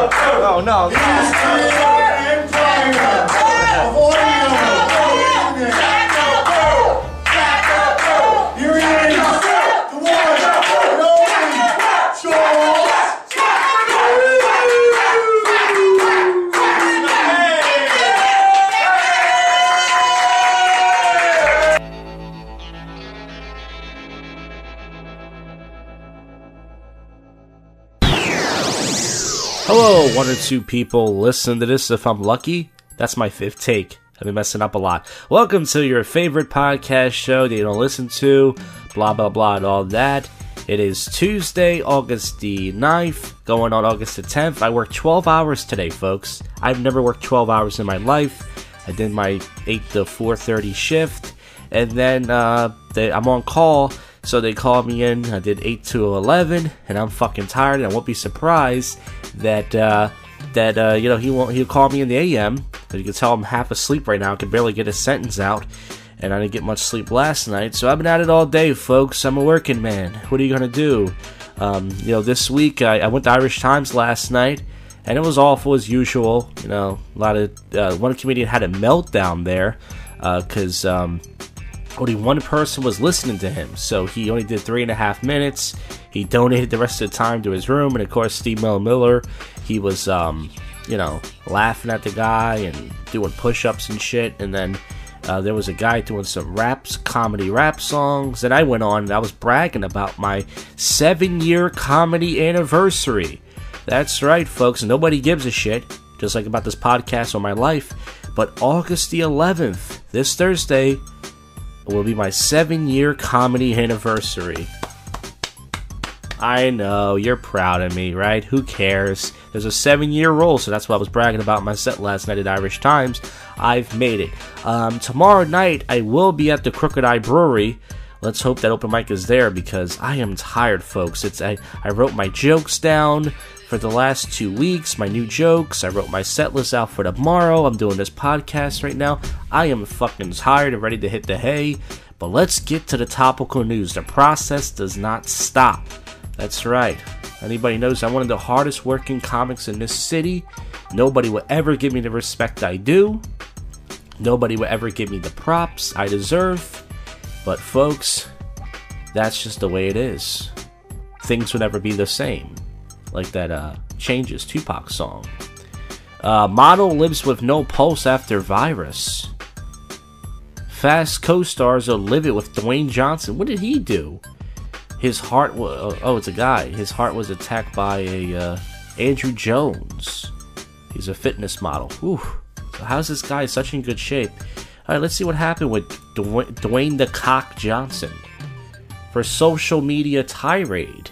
Oh, no. Hello, one or two people listen to this if I'm lucky. That's my fifth take. I've been messing up a lot. Welcome to your favorite podcast show that you don't listen to, blah, blah, blah, and all that. It is Tuesday, August the 9th, going on August the 10th. I worked 12 hours today, folks. I've never worked 12 hours in my life. I did my 8 to 4:30 shift, and then I'm on call, so they called me in. I did 8 to 11, and I'm fucking tired, and I won't be surprised that he'll call me in the AM. You can tell I'm half asleep right now. I can barely get a sentence out, and I didn't get much sleep last night. So I've been at it all day, folks. I'm a working man. What are you gonna do? This week I went to Irish Times last night, and it was awful as usual. A lot of one comedian had a meltdown there because only one person was listening to him, so he only did 3.5 minutes. He donated the rest of the time to his room, and of course, Steve Miller, he was, laughing at the guy and doing push-ups and shit, and then there was a guy doing some comedy rap songs, and I went on and I was bragging about my 7-year comedy anniversary. That's right, folks, nobody gives a shit, just like about this podcast or my life, but August the 11th, this Thursday, will be my 7-year comedy anniversary. I know, you're proud of me, right? Who cares? There's a 7-year rule, so that's what I was bragging about in my set last night at Irish Times. I've made it. Tomorrow night, I will be at the Crooked Eye Brewery. Let's hope that open mic is there, because I am tired, folks. I wrote my jokes down for the last 2 weeks, my new jokes. I wrote my set list out for tomorrow. I'm doing this podcast right now. I am fucking tired and ready to hit the hay. But let's get to the topical news. The process does not stop. That's right. Anybody knows I'm one of the hardest working comics in this city. Nobody will ever give me the respect I do. Nobody will ever give me the props I deserve. But folks, that's just the way it is. Things will never be the same. Like that Changes Tupac song. Model lives with no pulse after virus. Fast co-stars are livid with Dwayne Johnson. What did he do? His heart was... it's a guy. His heart was attacked by a Andrew Jones. He's a fitness model. Whew. So how's this guy such in good shape? Alright, let's see what happened with Dwayne the Cock Johnson. For social media tirade.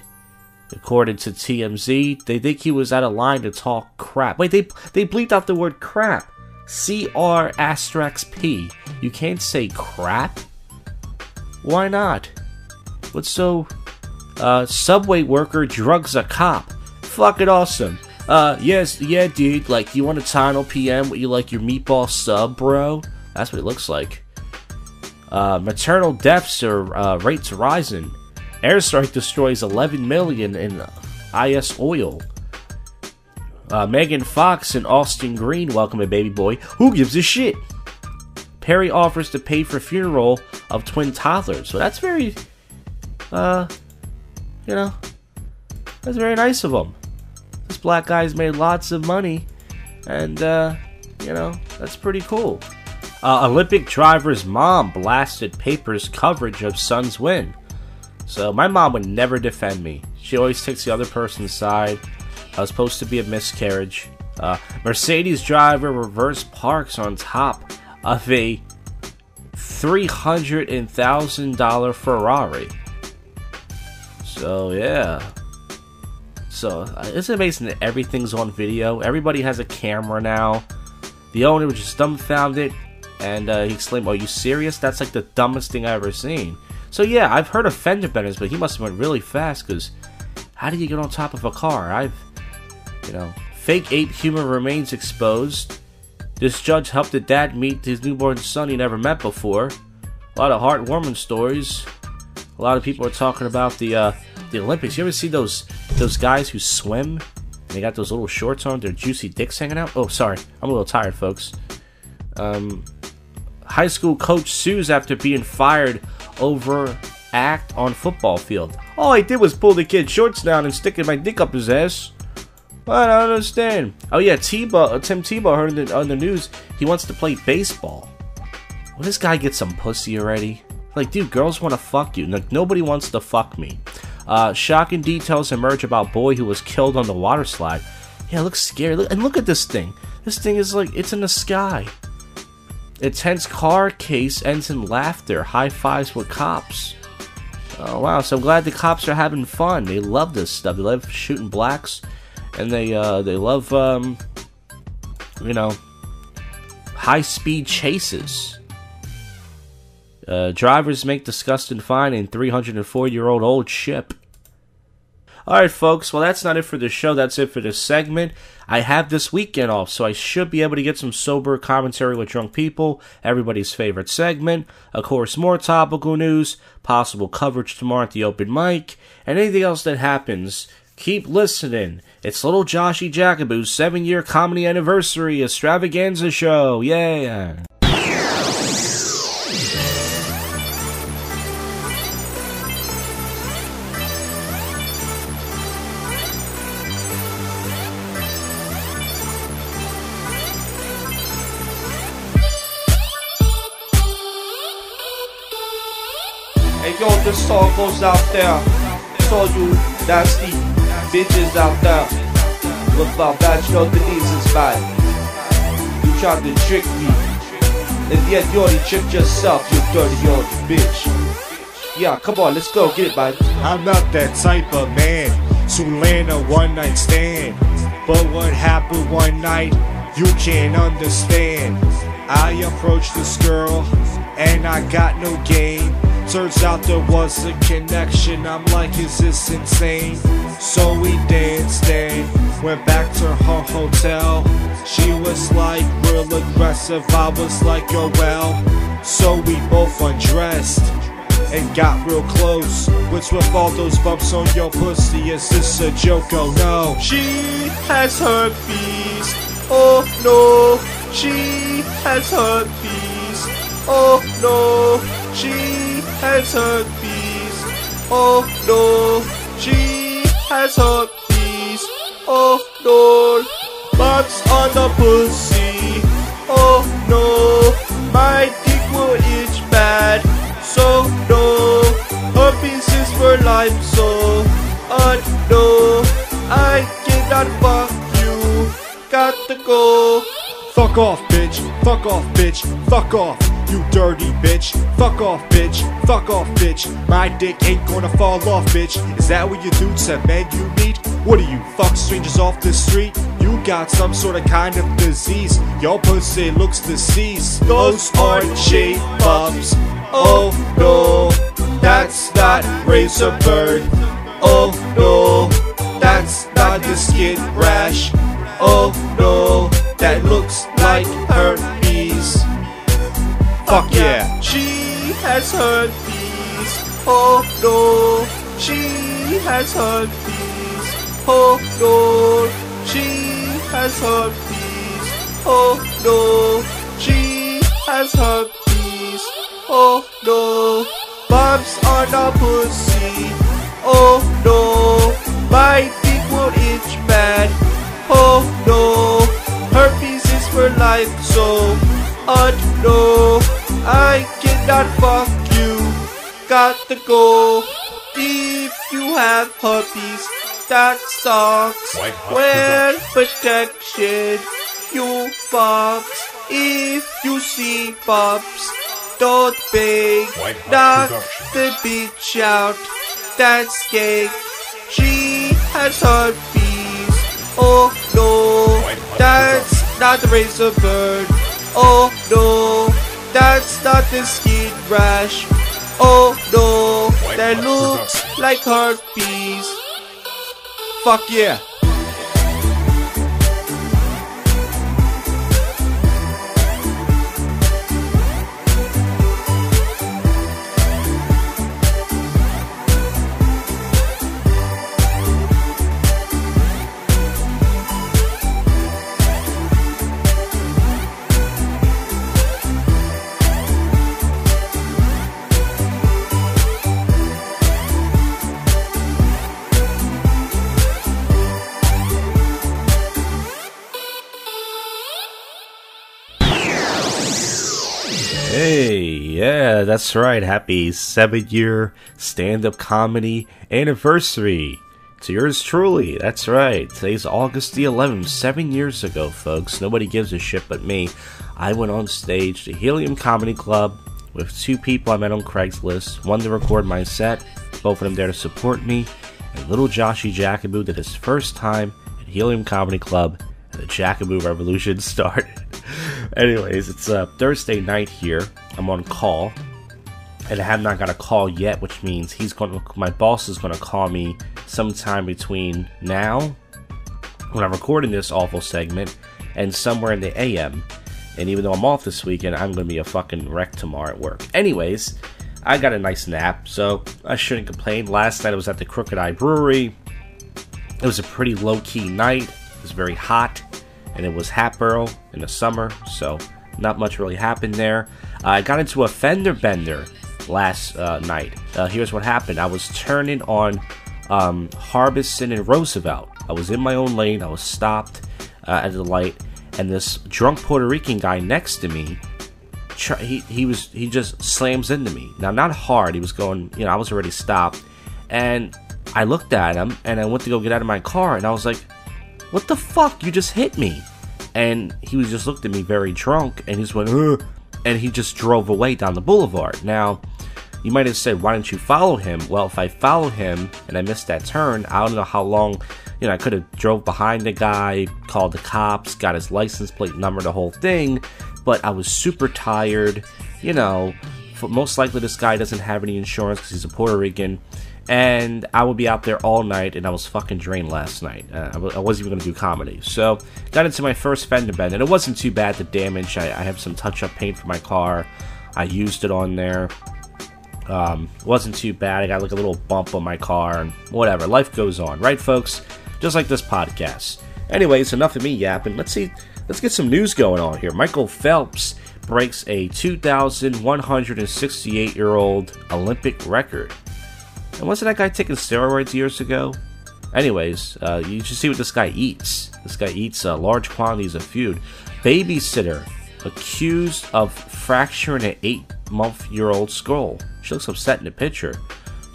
According to TMZ, they think he was out of line to talk crap. Wait, they bleeped out the word crap. C-R***P. You can't say crap? Why not? What's so... Subway worker drugs a cop. Fucking awesome. Yeah, dude. Like, you want a Tino PM with you like your meatball sub, bro? That's what it looks like. Maternal deaths are rates rising. Airstrike destroys 11 million in IS oil. Megan Fox and Austin Green welcome a baby boy. Who gives a shit? Perry offers to pay for funeral of twin toddlers. So that's very, that's very nice of him. This black guy's made lots of money, and, that's pretty cool. Olympic driver's mom blasted papers coverage of son's win. So my mom would never defend me. She always takes the other person's side. I was supposed to be a miscarriage. Mercedes driver reverse parks on top of a $300,000 Ferrari. So yeah. So it's amazing that everything's on video. Everybody has a camera now. The owner was just dumbfounded, and he exclaimed, "Are you serious? That's like the dumbest thing I've ever seen." So yeah, I've heard of fender benders, but he must have went really fast, because how do you get on top of a car? Fake ape human remains exposed. This judge helped the dad meet his newborn son he never met before. A lot of heartwarming stories. A lot of people are talking about the Olympics. You ever see those guys who swim? And they got those little shorts on, their juicy dicks hanging out. Oh, sorry, I'm a little tired, folks. High school coach sues after being fired over act on football field. All I did was pull the kid's shorts down and stick my dick up his ass. I don't understand. Oh yeah, Tim Tebow heard on the news he wants to play baseball. Will this guy get some pussy already? Like, dude, girls want to fuck you. Like, nobody wants to fuck me. Shocking details emerge about boy who was killed on the water slide. Yeah, it looks scary. Look at this thing. This thing is like, it's in the sky. A tense car case ends in laughter. High fives with cops. Oh wow, so I'm glad the cops are having fun. They love this stuff. They love shooting blacks. And they love, you know, high-speed chases. Drivers make disgusting fine in 304-year-old ship. Alright, folks, well, that's not it for the show. That's it for this segment. I have this weekend off, so I should be able to get some sober commentary with drunk people, everybody's favorite segment. Of course, more topical news, possible coverage tomorrow at the open mic, and anything else that happens. Keep listening. It's Little Joshy Jackaboo's 7-year comedy anniversary extravaganza show. Yeah. Hey yo, this song goes out there to all you nasty bitches out there. Look how bad you know the needs is bad. You tried to trick me, and yet you already tricked yourself, you dirty old bitch. Yeah, come on, let's go, get it, man. I'm not that type of man to land a one-night stand. But what happened one night, you can't understand. I approached this girl, and I got no game. Turns out there was a connection. I'm like, is this insane? So we danced and went back to her hotel. She was like real aggressive, I was like, yo, well. So we both undressed and got real close. What's with all those bumps on your pussy? Is this a joke? Oh no. She has herpes. Oh no. She has herpes. Oh no. She has herpes. Oh no. She has herpes. Oh no. Bumps on the pussy. Oh no. My dick will itch bad. So no. Herpes is for life. So no. I cannot fuck you. Got to go. Fuck off, bitch. Fuck off, bitch. Fuck off, you dirty bitch. Fuck off, bitch. Fuck off, bitch. My dick ain't gonna fall off, bitch. Is that what you do to men you meet? What do you, fuck strangers off the street? You got some sort of kind of disease. Your pussy looks deceased. Those aren't shade bumps. Oh no, that's not razor burn. Oh no, that's not the skin rash. Oh no, that looks like herpes. Fuck yeah. She has herpes. Oh no. She has herpes. Oh no. She has herpes. Oh no. She has herpes. Oh no. Bumps on the pussy. Oh no. My dick will itch bad. Oh no. Herpes is for life, so no. I cannot fuck you. Got to go. If you have herpes, that sucks. Wear protection, you bumps. If you see bumps, don't beg. Knock the bitch out. That's gay. She has herpes. Oh no, that's not the razor bird. Oh no, that's not the skin rash. Oh no, that looks like herpes. Fuck yeah. Hey, yeah, that's right. Happy 7-year stand-up comedy anniversary to yours truly. That's right. Today's August the 11th, 7 years ago, folks. Nobody gives a shit but me. I went on stage to Helium Comedy Club with 2 people I met on Craigslist. One to record my set, both of them there to support me. And little Joshy Jackaboo did his first time at Helium Comedy Club, and the Jackaboo Revolution started. Anyways, it's Thursday night here. I'm on call, and I have not got a call yet, which means my boss is gonna call me sometime between now, when I'm recording this awful segment, and somewhere in the AM. And even though I'm off this weekend, I'm gonna be a fucking wreck tomorrow at work. Anyways, I got a nice nap, so I shouldn't complain. Last night I was at the Crooked Eye Brewery. It was a pretty low-key night. It was very hot, and it was Hatboro in the summer, so not much really happened there. I got into a fender bender last night. Here's what happened. I was turning on Harbison and Roosevelt. I was in my own lane. I was stopped at the light, and this drunk Puerto Rican guy next to me, he just slams into me. Now, not hard. He was going, I was already stopped, and I looked at him, and I went to go get out of my car, and I was like, what the fuck? You just hit me. And he was just looked at me very drunk, and he just went, ugh, and he just drove away down the boulevard. Now, you might have said, why didn't you follow him? Well, if I followed him and I missed that turn, I don't know how long, I could have drove behind the guy, called the cops, got his license plate number, the whole thing, but I was super tired, most likely this guy doesn't have any insurance because he's a Puerto Rican, and I would be out there all night, and I was fucking drained last night. I wasn't even going to do comedy. So, got into my first fender bend, and it wasn't too bad, the damage. I have some touch-up paint for my car. I used it on there. Wasn't too bad. I got like a little bump on my car, and whatever. Life goes on, right, folks? Just like this podcast. Anyways, enough of me yapping. Let's get some news going on here. Michael Phelps breaks a 2,168-year-old Olympic record. And wasn't that guy taking steroids years ago? Anyways, you should see what this guy eats. This guy eats large quantities of food. Babysitter accused of fracturing an 8-month-old skull. She looks upset in the picture.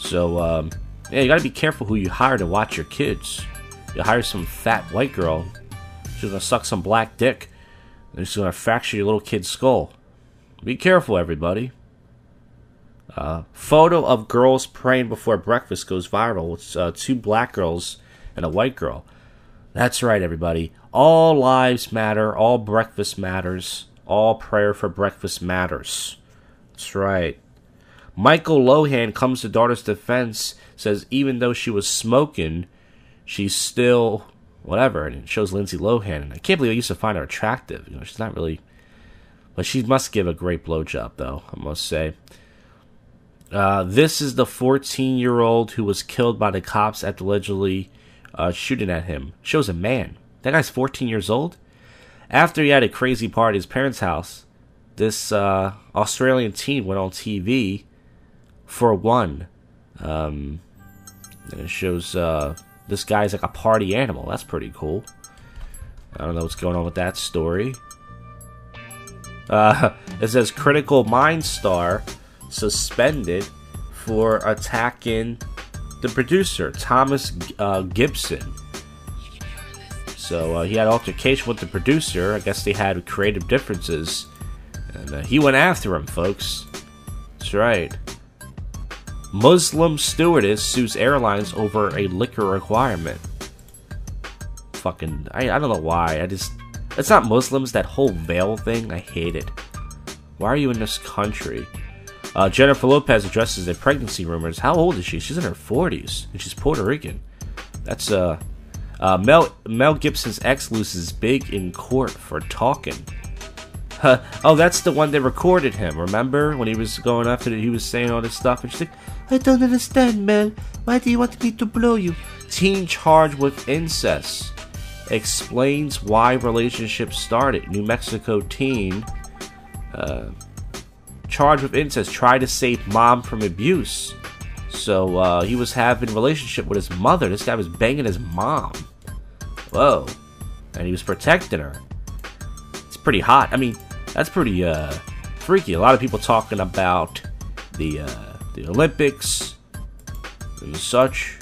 So, you gotta be careful who you hire to watch your kids. You hire some fat white girl, she's gonna suck some black dick, and she's gonna fracture your little kid's skull. Be careful, everybody. Photo of girls praying before breakfast goes viral. It's 2 black girls and a white girl. That's right, everybody. All lives matter. All breakfast matters. All prayer for breakfast matters. That's right. Michael Lohan comes to daughter's defense, says even though she was smoking, she's still whatever. And it shows Lindsay Lohan. And I can't believe I used to find her attractive. She's not really... But she must give a great blowjob, though, I must say. This is the 14-year-old who was killed by the cops after allegedly shooting at him. Shows a man. That guy's 14 years old? After he had a crazy party at his parents' house, this Australian teen went on TV for one. And it shows this guy's like a party animal. That's pretty cool. I don't know what's going on with that story. It says Critical Minds star suspended for attacking the producer, Thomas Gibson. So he had altercation with the producer. I guess they had creative differences. And he went after him, folks. That's right. Muslim stewardess sues airlines over a liquor requirement. Fucking, I don't know why. It's not Muslims, that whole veil thing. I hate it. Why are you in this country? Jennifer Lopez addresses the pregnancy rumors. How old is she? She's in her 40s, and she's Puerto Rican. That's, Mel Gibson's ex loses big in court for talking. Oh, that's the one that recorded him, remember? When he was going after it, he was saying all this stuff, and she's like, I don't understand, Mel. Why do you want me to blow you? Teen charged with incest. Explains why relationship started. New Mexico teen, charged with incest, tried to save mom from abuse. So he was having a relationship with his mother. This guy was banging his mom. Whoa. And he was protecting her. It's pretty hot. I mean, that's pretty freaky. A lot of people talking about the Olympics and such.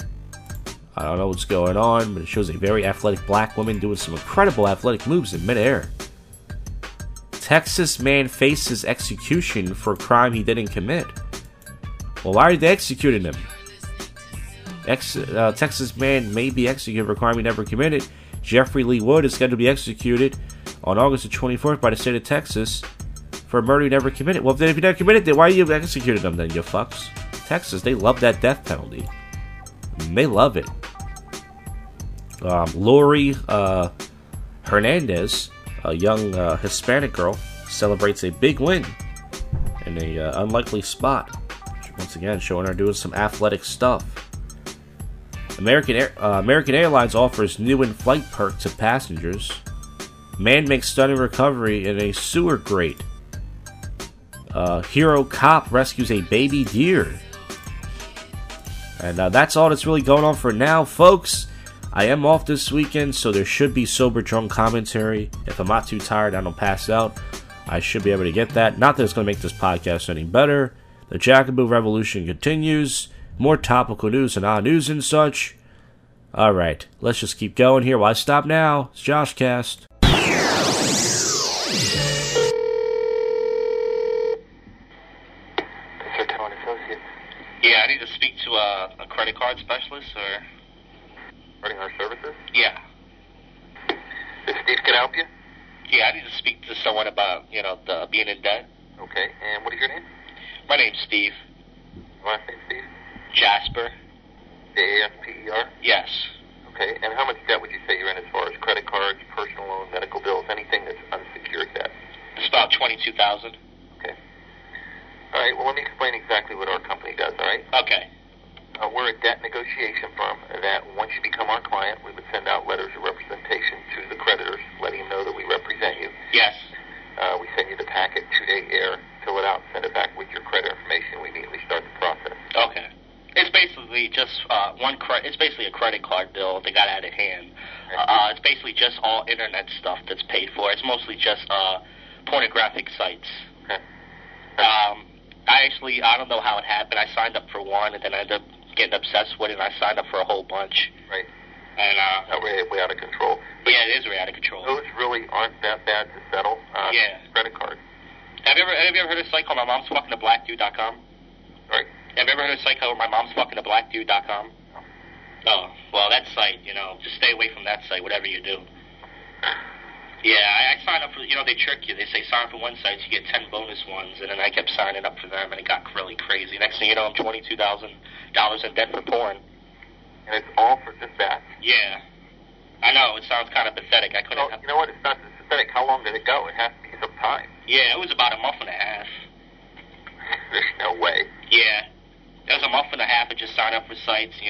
I don't know what's going on, but it shows a very athletic black woman doing some incredible athletic moves in midair. Texas man faces execution for a crime he didn't commit. Well, why are they executing him? Texas man may be executed for a crime he never committed. Jeffrey Lee Wood is scheduled to be executed on August the 24th by the state of Texas for a murder he never committed. Well, if he never committed it, why you executed him then, you fucks? Texas, they love that death penalty. They love it. Lori Hernandez, a young Hispanic girl, celebrates a big win in a unlikely spot. Once again, showing her doing some athletic stuff. American Airlines offers new in-flight perk to passengers. Man makes stunning recovery in a sewer grate. Hero cop rescues a baby deer. And that's all that's really going on for now, folks. I am off this weekend, so there should be sober drunk commentary. If I'm not too tired, I don't pass out, I should be able to get that. Not that it's going to make this podcast any better. The Jacoboo Revolution continues. More topical news and odd news and such. Alright, let's just keep going here. Why stop now? It's JoshCast. Yeah, I need to speak to a credit card specialist or... Regarding our services? Yeah. This Steve can help you? Yeah, I need to speak to someone about, the being in debt. Okay, and what is your name? My name's Steve. Last name, Steve? Jasper. Jasper? Yes. Okay, and how much debt would you say you're in as far as credit cards, personal loans, medical bills, anything that's unsecured debt? It's about $22,000. Okay. All right, well, let me explain exactly what our company does, all right? Okay. We're a debt negotiation firm that once you become our client, we would send out letters of representation to the creditors, letting them know that we represent you. Yes. We send you the packet, 2-day air, fill it out, send it back with your credit information. We immediately start the process. Okay. It's basically just it's basically a credit card bill they got out of hand. It's basically just all internet stuff that's paid for. It's mostly just pornographic sites. Okay. I don't know how it happened. I signed up for one, and then I ended up getting obsessed with it, and I signed up for a whole bunch. Right. And way out of control. But yeah, it is way out of control. Those really aren't that bad to settle. Yeah. Credit card. Have you ever heard of a site called MyMom'sFuckingABlackDude.com? Right. Have you ever heard of a site called MyMom'sFuckingABlackDude.com? Oh, well, that site, just stay away from that site, whatever you do. Yeah, I signed up for, they trick you. They say sign up for one site, you get 10 bonus ones, and then I kept signing up for them, and it got really crazy. Next thing you know, I'm $22,000 in debt for porn. And it's all for just that? Yeah. I know, it sounds kind of pathetic. I couldn't... You know what, it's not pathetic. How long did it go? It has to be some time. Yeah, it was about a month and a half. There's no way. Yeah. It was a month and a half of just signing up for sites,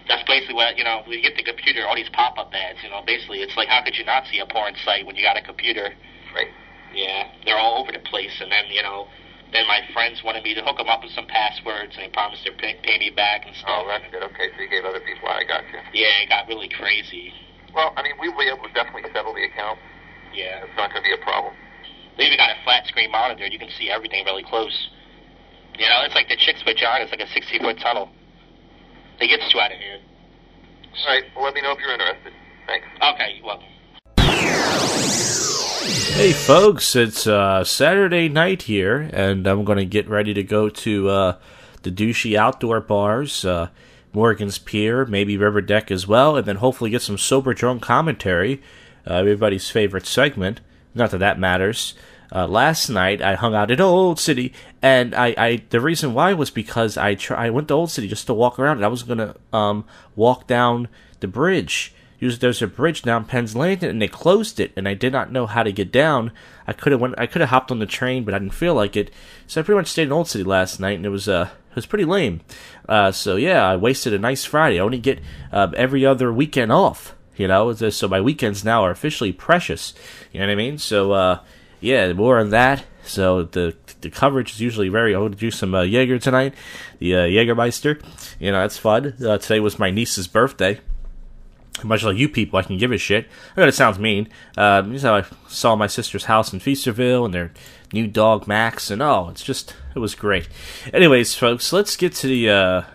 That's basically what, when you get the computer, all these pop-up ads, basically it's like, how could you not see a porn site when you got a computer? Right. Yeah, they're all over the place, and then, then my friends wanted me to hook them up with some passwords, and they promised to pay me back and stuff. Oh, that's good. Okay, so you gave other people, I got you. Yeah, it got really crazy. Well, I mean, we'll be able to definitely settle the account. Yeah. It's not going to be a problem. They even got a flat-screen monitor. You can see everything really close. It's like the chick's vagina. It's like a 60-foot tunnel. It gets too out of hand. All right, well, let me know if you're interested. Thanks. Okay, you're welcome. Hey folks, it's Saturday night here, and I'm going to get ready to go to the douchey outdoor bars, Morgan's Pier, maybe River Deck as well, and then hopefully get some sober drunk commentary, everybody's favorite segment. Not that matters. Last night I hung out at Old City, and the reason why was because I went to Old City just to walk around, and I was gonna walk down the bridge. Usually there's a bridge down Penn's Landing, and they closed it, and I did not know how to get down. I could have hopped on the train, but I didn't feel like it, so I pretty much stayed in Old City last night, and it was pretty lame. So yeah, I wasted a nice Friday. I only get every other weekend off, so my weekends now are officially precious. You know what I mean? So yeah, more on that. So the coverage is usually I'm going to do some Jaeger tonight, the Jägermeister. That's fun. Today was my niece's birthday. Much like you people, I can give a shit. I know it sounds mean. This is how I saw my sister's house in Feasterville and their new dog Max, and it was great. Anyways, folks, let's get to the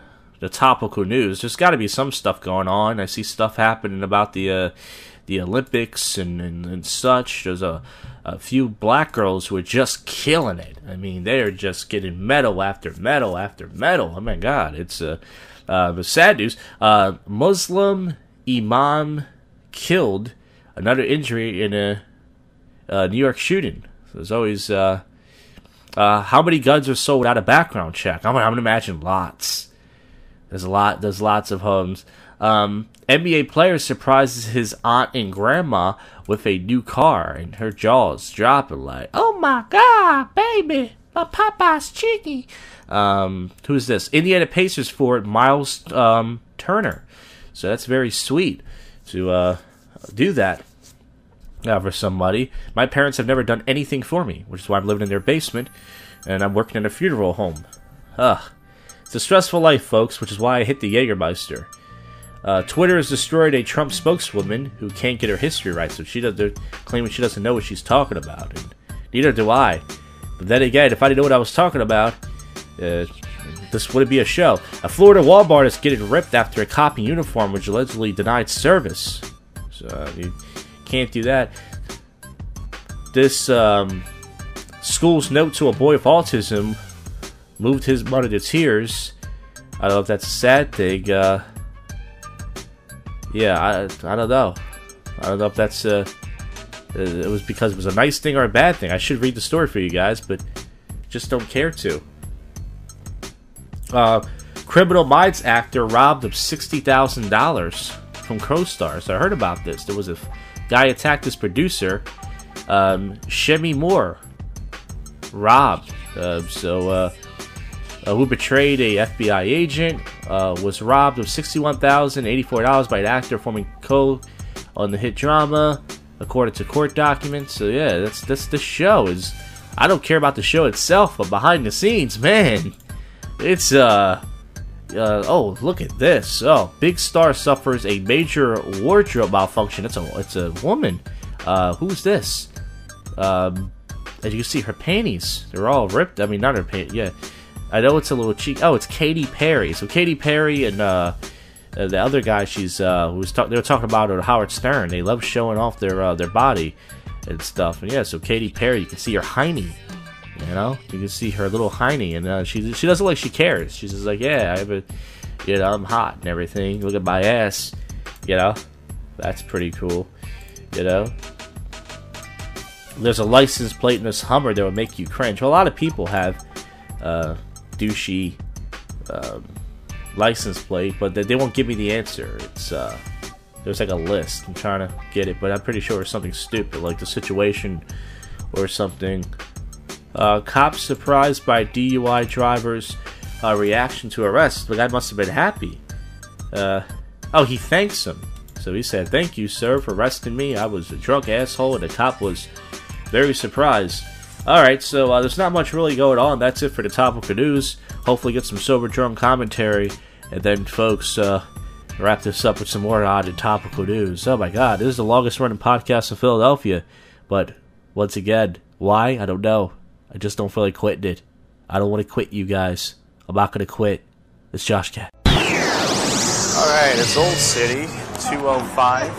topical news. There's got to be some stuff going on. I see stuff happening about the Olympics and such. There's a few black girls who are just killing it. I mean, they are just getting medal after medal after medal. Oh my God, it's sad news. Muslim imam killed, another injury in a New York shooting. So there's always how many guns are sold without a background check? I'm gonna imagine lots. There's lots of homes. NBA player surprises his aunt and grandma with a new car, and her jaws dropping like, "Oh my God, baby, my Popeye's cheeky." Who's this? Indiana Pacers forward Miles Turner. So that's very sweet to do that for somebody. My parents have never done anything for me, which is why I'm living in their basement, and I'm working in a funeral home. It's a stressful life, folks, which is why I hit the Jägermeister. Twitter has destroyed a Trump spokeswoman who can't get her history right, so they're claiming she doesn't know what she's talking about, and neither do I. But then again, if I didn't know what I was talking about, this wouldn't be a show. A Florida Walmart is getting ripped after a cop in uniform which allegedly denied service. So you can't do that. This school's note to a boy with autism moved his mother to tears. I don't know if that's a sad thing. I don't know. I don't know if that's it was because it was a nice thing or a bad thing. I should read the story for you guys, but just don't care to. Criminal Minds actor robbed of $60,000 from co-stars. I heard about this. There was a guy attacked his producer, Shemi Moore, robbed. Who betrayed a FBI agent, was robbed of $61,084 by an actor forming co on the hit drama, according to court documents. So yeah, that's the show. I don't care about the show itself, but behind the scenes, man, it's oh, look at this. Oh, big star suffers a major wardrobe malfunction. It's a woman. Who's this? As you can see, her panties, they're all ripped. I mean, not her panties. Yeah, I know it's a little cheek. Oh, it's Katy Perry. So Katy Perry and the other guy, they were talking about her, Howard Stern. They love showing off their body and stuff. And yeah, so Katy Perry, you can see her hiney. You know, you can see her little hiney, and she doesn't look like she cares. She's just like, yeah, I'm hot and everything. Look at my ass. You know, that's pretty cool. You know, there's a license plate in this Hummer that would make you cringe. Well, a lot of people have douchey license plate, but they won't give me the answer. It's there's like a list. I'm trying to get it, but I'm pretty sure it's something stupid, like the situation or something. Cops surprised by DUI driver's reaction to arrest. The guy must have been happy. He thanks him. So he said, "Thank you, sir, for arresting me. I was a drunk asshole," and the cop was very surprised. Alright, so there's not much really going on. That's it for the topical news. Hopefully get some sober drunk commentary, and then, folks, wrap this up with some more odd and topical news. Oh my God, this is the longest running podcast in Philadelphia. But, once again, why? I don't know. I just don't feel like quitting it. I don't want to quit, you guys. I'm not going to quit. It's JoshCast. Alright, it's Old City, 2:05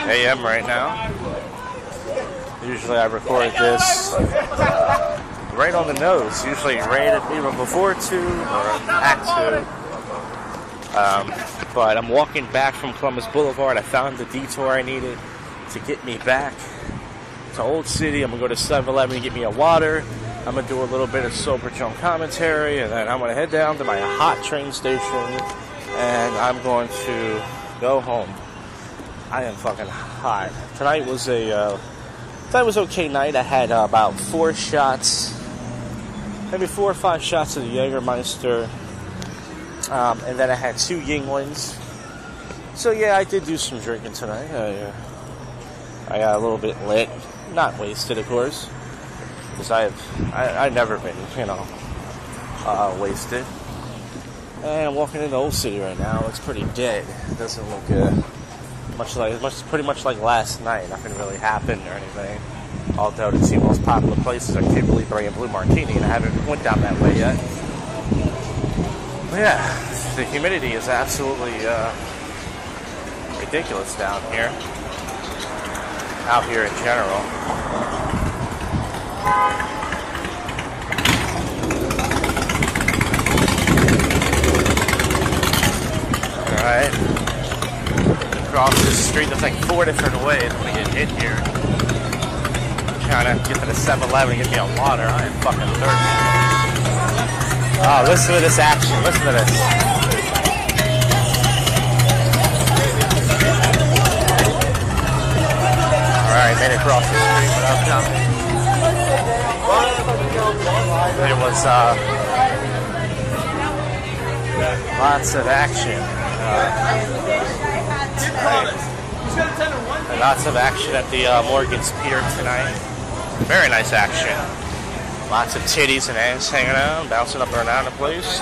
a.m. right now. Usually I record this right on the nose. Usually right either before 2 or at 2. But I'm walking back from Columbus Boulevard. I found the detour I needed to get me back to Old City. I'm going to go to 7-Eleven and get me a water. I'm going to do a little bit of sober drunk commentary, and then I'm going to head down to my hot train station, and I'm going to go home. I am fucking hot. Tonight was okay night. I had about 4 shots, maybe 4 or 5 shots of the Jägermeister, and then I had 2 Yinglings. So yeah, I did do some drinking tonight. I got a little bit lit. Not wasted, of course, because I've never been, wasted. And I'm walking into Old City right now. It looks pretty dead. It doesn't look Pretty much like last night. Nothing really happened or anything. Although the two most popular places are Cuba Libre and Blue Martini, and I haven't went down that way yet. But yeah, the humidity is absolutely ridiculous down here. Out here in general. Alright. Across this street, there's like 4 different ways I'm gonna get hit here. I'm trying to get to the 7-Eleven and get me a water. I am fucking thirsty. Oh, listen to this action. Listen to this. Alright, made it across the street without coming. There was lots of action. Lots of action at the Morgan's Pier tonight. Very nice action. Lots of titties and ass hanging out, bouncing up and down the place.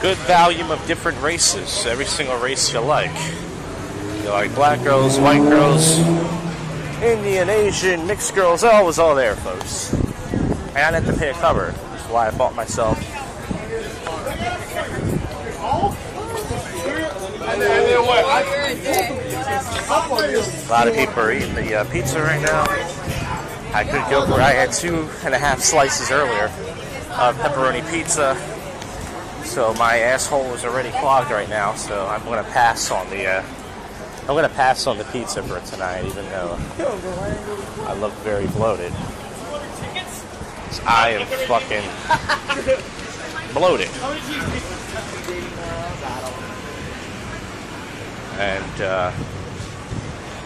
Good volume of different races. Every single race you like. You like black girls, white girls, Indian, Asian, mixed girls. Oh, it was all there, folks. And I didn't have to pay a cover. That's why I bought myself. A lot of people are eating the pizza right now. I could go for I had 2.5 slices earlier of pepperoni pizza, so my asshole is already clogged right now. So I'm going to pass on the pizza for tonight, even though I look very bloated. I am fucking bloated. And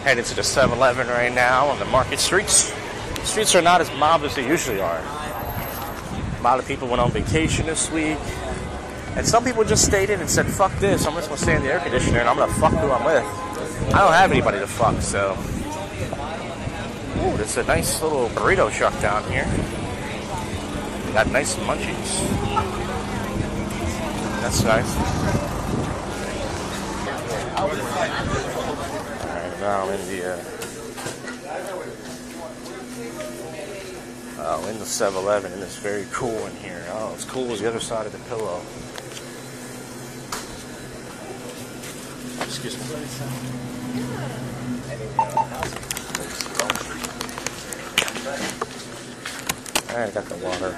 headed to the 7-Eleven right now on the market streets. The streets are not as mobbed as they usually are. A lot of people went on vacation this week. And some people just stayed in and said, fuck this, I'm just going to stay in the air conditioner and I'm going to fuck who I'm with. I don't have anybody to fuck, so. Ooh, there's a nice little burrito truck down here. Got nice munchies. That's nice. Alright, now I'm in the 7-Eleven, and it's very cool in here. Oh, it's cool as the other side of the pillow. Excuse me. Alright, I got the water.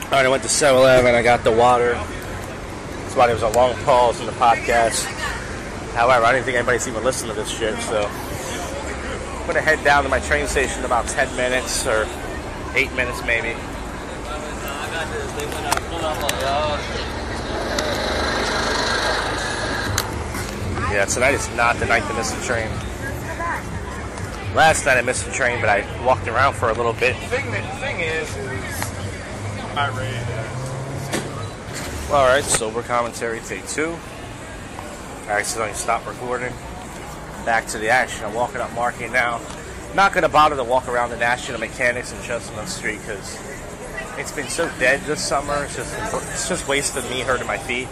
Alright, I went to 7-Eleven, I got the water. That's why there was a long pause in the podcast. However, I didn't think anybody's even listening to this shit, so I'm going to head down to my train station in about 10 minutes, or 8 minutes maybe. Yeah, tonight is not the night to miss the train. Last night I missed the train, but I walked around for a little bit. The thing is I'm not ready to... Alright, sober commentary, take 2. I accidentally stopped recording. Back to the action. I'm walking up Market now. Not going to bother to walk around the National Mechanics in Chestnut Street because it's been so dead this summer. It's just wasted me hurting my feet.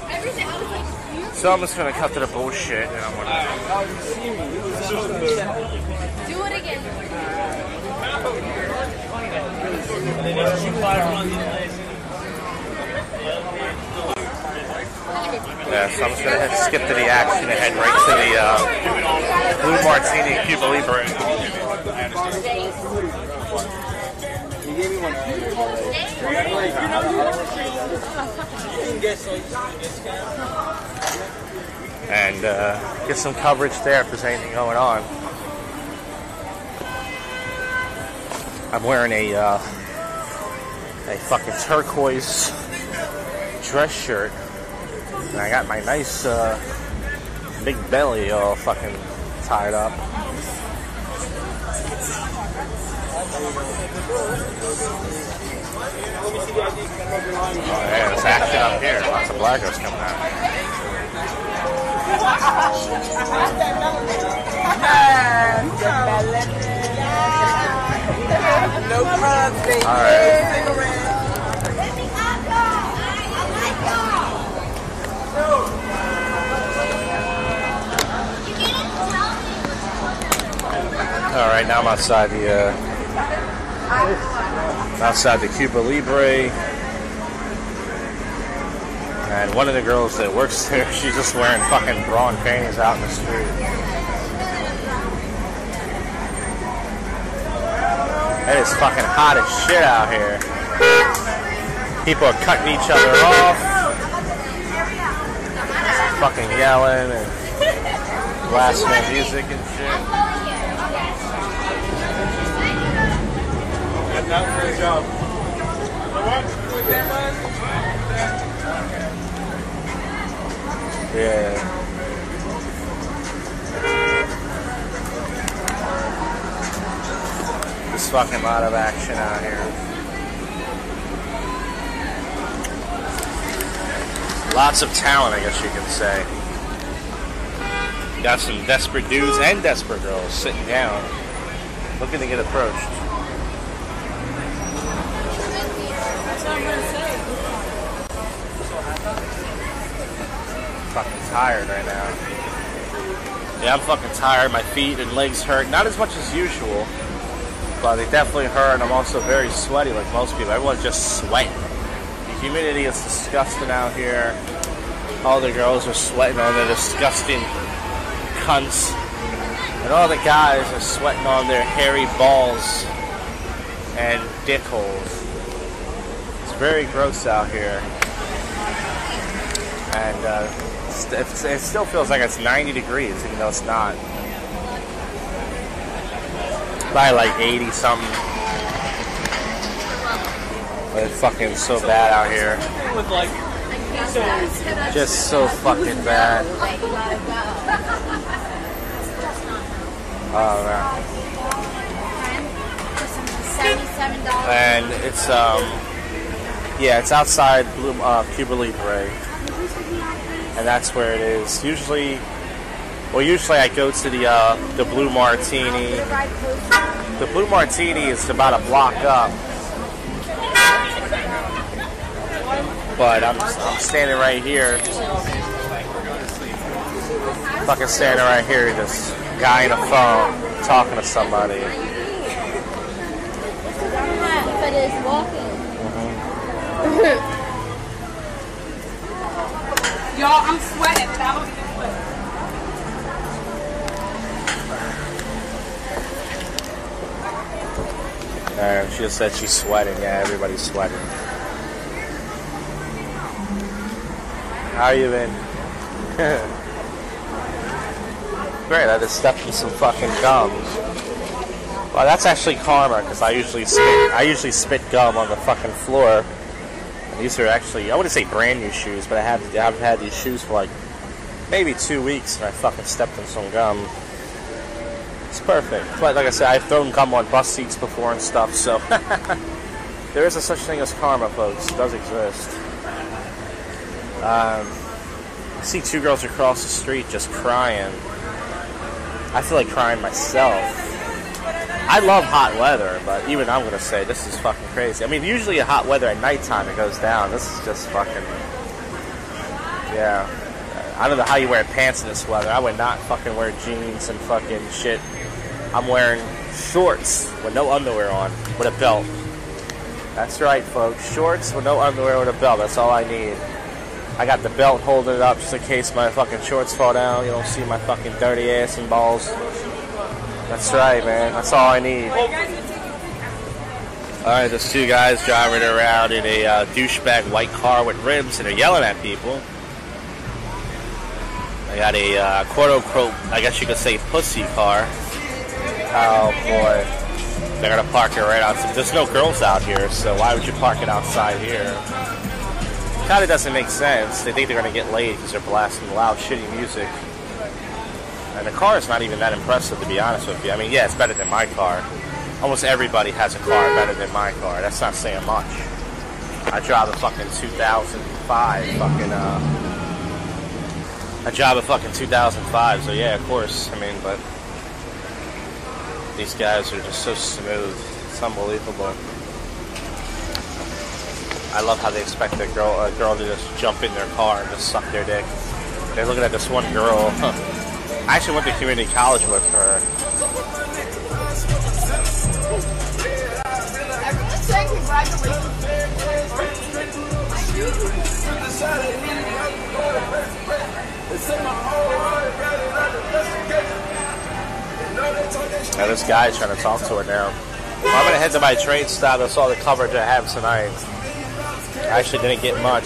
So I'm just going to cut to the bullshit and I'm going to... Do it again. Yeah, so I'm just going to skip to the action and head right to the Blue Martini and Cuba Libre. And get some coverage there if there's anything going on. I'm wearing a fucking turquoise dress shirt. And I got my nice big belly all fucking tied up. Oh yeah, there's action up here. Lots of black girls coming out. No drugs, baby. All right. All right, now I'm outside the Cuba Libre, and one of the girls that works there, she's just wearing fucking bra and panties out in the street. It is fucking hot as shit out here. People are cutting each other off, fucking yelling and blasting music and shit. Not for a job. Yeah. There's fucking lot of action out here. Lots of talent, I guess you can say. Got some desperate dudes and desperate girls sitting down, looking to get approached. Fucking tired right now. Yeah, I'm fucking tired. My feet and legs hurt. Not as much as usual, but they definitely hurt. And I'm also very sweaty like most people. Everyone's just sweating. The humidity is disgusting out here. All the girls are sweating on their disgusting cunts. And all the guys are sweating on their hairy balls and dick holes. It's very gross out here. And it still feels like it's 90 degrees, even though it's not. Probably like 80 something. But it's fucking so bad out here. Just so fucking bad. Oh man. And it's yeah, it's outside Cuba Libre. And that's where it is. Usually I go to the Blue Martini. The Blue Martini is about a block up. But I'm standing right here. Fucking standing right here, this guy on a phone talking to somebody. But it's walking. Y'all, I'm sweating, but I don't even sweat. She just said she's sweating. Yeah, everybody's sweating. How you been? Great, I just stepped in some fucking gum. Well, that's actually karma, because I usually spit gum on the fucking floor. These are actually, I wouldn't say brand new shoes, but I've had these shoes for like maybe 2 weeks, and I fucking stepped in some gum. It's perfect. But like I said, I've thrown gum on bus seats before and stuff, so there is a such thing as karma, folks. It does exist. I see two girls across the street just crying. I feel like crying myself. I love hot weather, but even I'm going to say this is fucking crazy. I mean, usually at hot weather at nighttime it goes down. This is just fucking... Yeah. I don't know how you wear pants in this weather. I would not fucking wear jeans and fucking shit. I'm wearing shorts with no underwear on, with a belt. That's right, folks. Shorts with no underwear with a belt. That's all I need. I got the belt holding it up just in case my fucking shorts fall down. You don't see my fucking dirty ass and balls. That's right, man. That's all I need. Alright, there's two guys driving around in a douchebag white car with rims, and they're yelling at people. They got a quote-unquote, I guess you could say, pussy car. Oh, boy. They're going to park it right outside. There's no girls out here, so why would you park it outside here? Kind of doesn't make sense. They think they're going to get laid because they're blasting loud, shitty music. And the car is not even that impressive, to be honest with you. I mean, yeah, it's better than my car. Almost everybody has a car better than my car. That's not saying much. I drive a fucking 2005 fucking, I drive a fucking 2005, so yeah, of course. I mean, but these guys are just so smooth. It's unbelievable. I love how they expect a girl to just jump in their car and just suck their dick. They're looking at this one girl. I actually went to community college with her. Now this guy's trying to talk to her now. Well, I'm going to head to my train stop. That's all the coverage I have tonight. I actually didn't get much.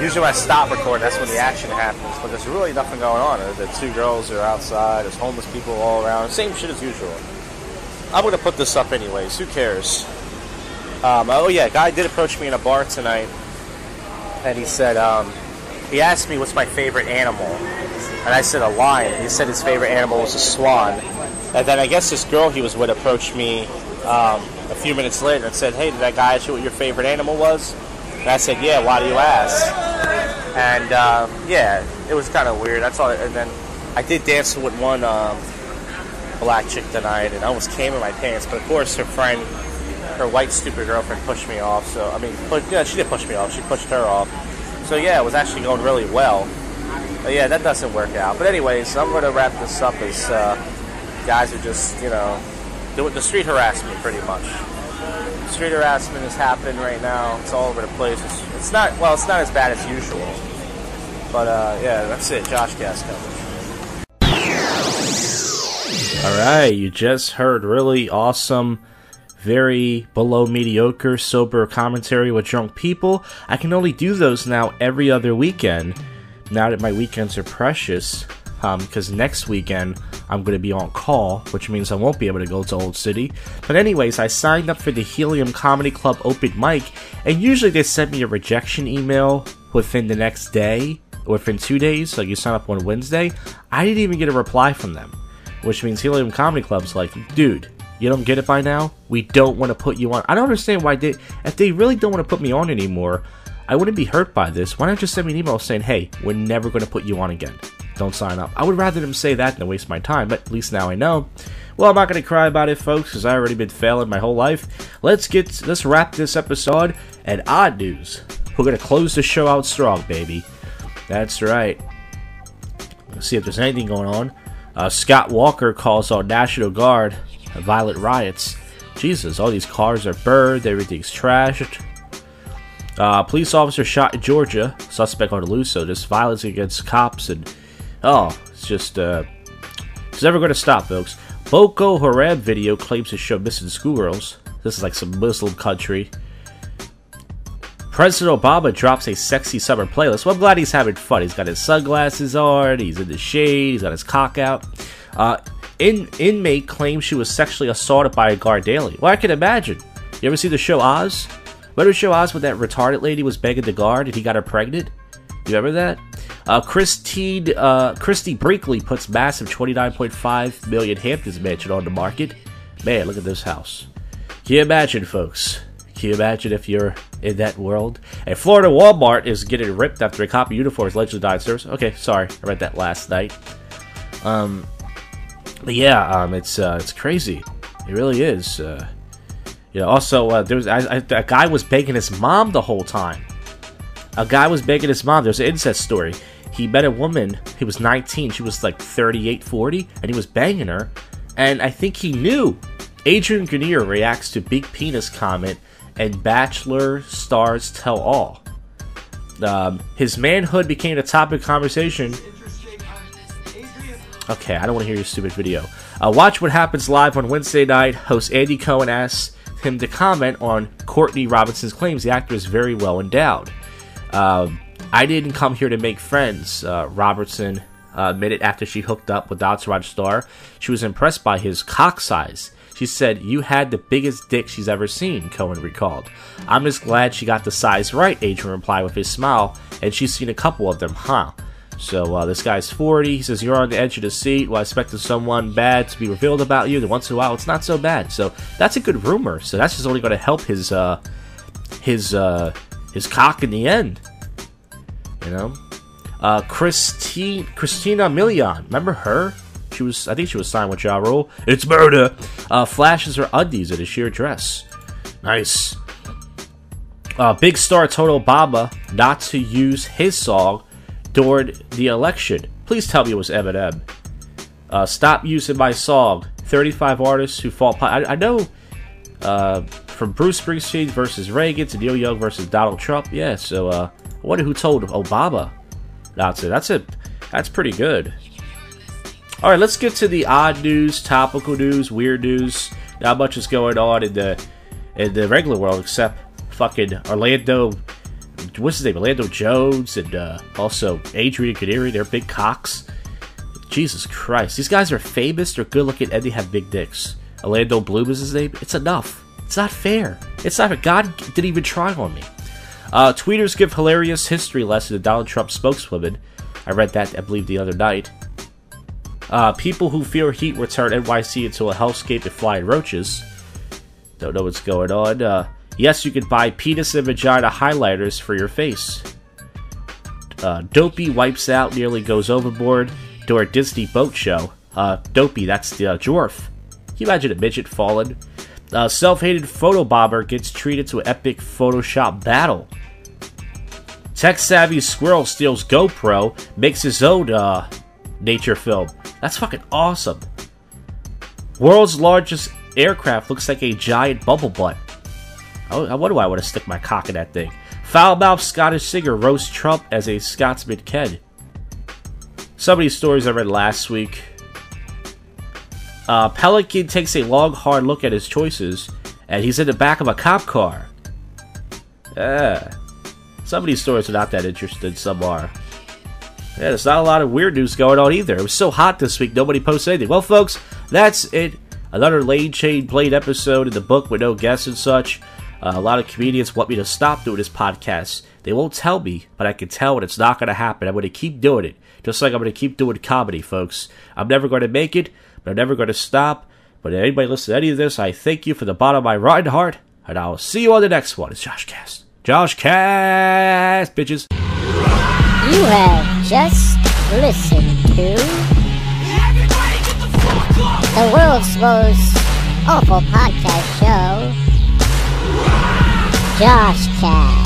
Usually when I stop recording, that's when the action happens. But there's really nothing going on. The two girls are outside. There's homeless people all around. Same shit as usual. I'm going to put this up anyways. Who cares? Oh yeah, a guy did approach me in a bar tonight. And he said, he asked me what's my favorite animal. And I said a lion. And he said his favorite animal was a swan. And then I guess this girl he was with approached me a few minutes later and said, hey, did that guy ask you what your favorite animal was? And I said, yeah, why do you ask? And yeah, it was kind of weird. That's all. And then I did dance with one black chick tonight, and I almost came in my pants. But of course, her friend, her white stupid girlfriend, pushed me off. So I mean, yeah, she did push me off. She pushed her off. So yeah, it was actually going really well. But yeah, that doesn't work out. But anyways, I'm going to wrap this up as guys are just, you know, doing the street harassment pretty much. Street harassment is happening right now. It's all over the place. It's not as bad as usual. But yeah, that's it. JoshCast coverage. Alright, you just heard really awesome, very below mediocre, sober commentary with drunk people. I can only do those now every other weekend, now that my weekends are precious, because next weekend I'm going to be on call, which means I won't be able to go to Old City. But anyways, I signed up for the Helium Comedy Club open mic, and usually they send me a rejection email within the next day, or within 2 days, so you sign up on Wednesday. I didn't even get a reply from them, which means Helium Comedy Club's like, dude, you don't get it by now? We don't want to put you on. I don't understand why if they really don't want to put me on anymore, I wouldn't be hurt by this. Why not just send me an email saying, hey, we're never going to put you on again. Don't sign up. I would rather them say that than waste my time, but at least now I know. Well, I'm not going to cry about it, folks, because I've already been failing my whole life. Let's wrap this episode. And odd news, we're going to close the show out strong, baby. That's right. Let's see if there's anything going on. Scott Walker calls on National Guard, violent riots. Jesus, all these cars are burned, everything's trashed. Police officer shot in Georgia, suspect on the loose, so there's violence against cops, and it's just, it's never going to stop, folks. Boko Haram video claims to show missing schoolgirls. This is like some Muslim country. President Obama drops a sexy summer playlist. Well, I'm glad he's having fun. He's got his sunglasses on, he's in the shade, he's got his cock out. Inmate claims she was sexually assaulted by a guard daily. Well, I can imagine. You ever see the show Oz? Remember the show Oz when that retarded lady was begging the guard and he got her pregnant? You remember that? Christy Brinkley puts massive $29.5 million Hamptons mansion on the market. Man, look at this house. Can you imagine, folks? Can you imagine if you're in that world? And Florida Walmart is getting ripped after a cop of uniforms allegedly died in service. Okay, sorry, I read that last night. But yeah, it's crazy. It really is. Also, there was a guy was begging his mom the whole time. There's an incest story. He met a woman. He was 19. She was like 38, 40, and he was banging her. And I think he knew. Adrian Grenier reacts to big penis comment, and Bachelor stars tell all. His manhood became a topic of conversation. Okay, I don't want to hear your stupid video. Watch What Happens Live on Wednesday night. Host Andy Cohen asks him to comment on Courtney Robinson's claims the actor is very well endowed. I didn't come here to make friends, Robertson admitted after she hooked up with the Entourage star. She was impressed by his cock size. She said, "You had the biggest dick she's ever seen," Cohen recalled. "I'm just glad she got the size right," Adrian replied with his smile, "and she's seen a couple of them, huh?" So this guy's 40. He says, "You're on the edge of the seat. Well, I expected someone bad to be revealed about you. Then once in a while, it's not so bad." So that's a good rumor. So that's just only going to help his cock in the end. You know, Christina Milian. Remember her? I think she was signed with Ja Rule. It's murder. Flashes her undies in a sheer dress. Nice. Big star told Obama not to use his song during the election. Please tell me it was Eminem. Stop using my song. 35 artists who fall. I know from Bruce Springsteen versus Reagan to Neil Young versus Donald Trump. Yeah, so I wonder who told Obama not to. That's pretty good. All right, let's get to the odd news, topical news, weird news. Not much is going on in the regular world except fucking Orlando. What's his name? Orlando Jones and also Adrian Kadiri. They're big cocks. Jesus Christ, these guys are famous. They're good looking and they have big dicks. Orlando Bloom is his name. It's enough. It's not fair. It's not fair. God didn't even try on me. Tweeters give hilarious history lesson to Donald Trump spokeswoman. I read that, I believe, the other night. People who fear heat will turn NYC into a hellscape and flying roaches. Don't know what's going on. Yes, you can buy penis and vagina highlighters for your face. Dopey wipes out, nearly goes overboard during Disney boat show. Dopey, that's the dwarf. Can you imagine a midget falling? Self-hated photobomber gets treated to an epic Photoshop battle. Tech-savvy squirrel steals GoPro, makes his own nature film. That's fucking awesome. World's largest aircraft looks like a giant bubble butt. I wonder why I want to stick my cock in that thing. Foul-mouthed Scottish singer roasts Trump as a Scotsman can. Some of these stories I read last week. Pelican takes a long, hard look at his choices, and he's in the back of a cop car. Some of these stories are not that interesting, some are. Yeah, there's not a lot of weird news going on either. It was so hot this week, nobody posted anything. Well, folks, that's it. Another Lane Chain Blade episode in the book with no guests and such. A lot of comedians want me to stop doing this podcast. They won't tell me, but I can tell when it's not going to happen. I'm going to keep doing it, just like I'm going to keep doing comedy, folks. I'm never going to make it, but I'm never going to stop. But if anybody listen to any of this, I thank you from the bottom of my rotten heart, and I'll see you on the next one. It's JoshCast. JoshCast, bitches. You have just listened to the world's most awful podcast show, JoshCast.